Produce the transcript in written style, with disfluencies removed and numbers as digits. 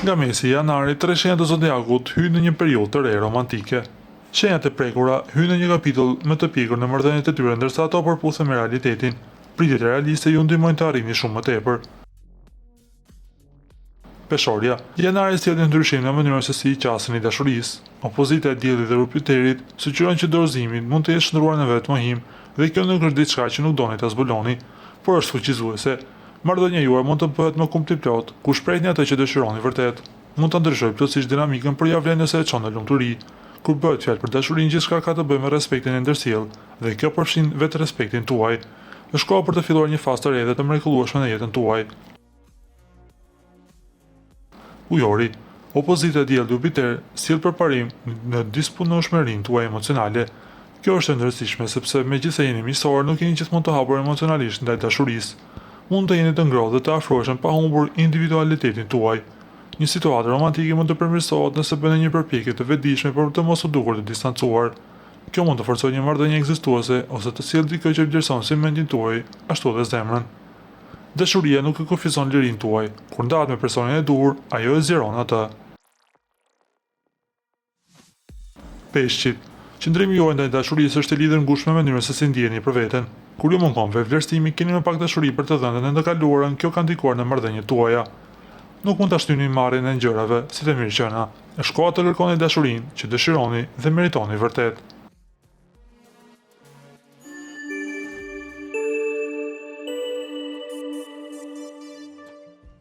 Nga mesi i janarit, tre shenjat e zodiakut hyjnë në një periudhë të re romantike. Shenjat e prekura hyjnë në një kapitull më të pjekur në marrëdhëniet e tyre, ndërsa ato përputhen me realitetin. Pritjet realiste ju ndihmojnë të arrini shumë më tepër. Peshorja, janari sjell një ndryshim në mënyrën se si i qasin i dashurisë. Opozita e Diellit dhe Jupiterit sugjerojnë që dorëzimi mund të jetë shndruar në vetë mohim, dhe kjo nuk është diçka që nuk doni ta zbuloni, por është fuqizuese. Marrëdhënia juaj mund të bëhet më kumplot, ku shprehni atë që dëshironi vërtet. Mund ta ndryshojë plotësisht dinamikën, por ja vlen nëse e çon në lumturi. Kur bëhet fjalë për dashurinë, gjithçka ka të bëjë me respektin e ndërsjell, dhe kjo përfshin vetë respektin tuaj. Është koha për të filluar një fazë të re dhe të mrekullueshme në jetën tuaj. Ujori, opozita e Diellit Jupiter sjell përparim në dispunueshmërinë tuaj emocionale. Kjo është e rëndësishme sepse megjithëse jeni miqësor, nuk jeni gjithmonë të hapur emocionalisht ndaj dashurisë. Mund të jeni të ngrohtë dhe të afroheshëm pa humbur individualitetin tuaj. Një situatë romantike mund të përmirësohet nëse bëni një përpjekje të vetëdijshme për të mos u dukur të distancuar. Kjo mund të forcojë një marrëdhënie ekzistuese ose të sjellë dikë që vlerëson si mendin tuaj, ashtu edhe zemrën. Dashuria nuk e kufizon lirinë tuaj. Kur ndahet me personin e duhur, ajo e zgjeron atë. Peshqit, qëndrimi juaj ndaj dashurisë është i lidhur ngushtë me mënyrën se si ndjeni për veten. Kur ju mungon vlerësimi, keni më pak dashuri për të dhënën e ndëkaluarën, kjo ka ndikuar në marrëdhëniet tuaja. Nuk mund ta shtyni marrjen e ngjërave, si të mirëqenia. Është koha të kërkoni dashurinë që dëshironi dhe meritoni vërtet.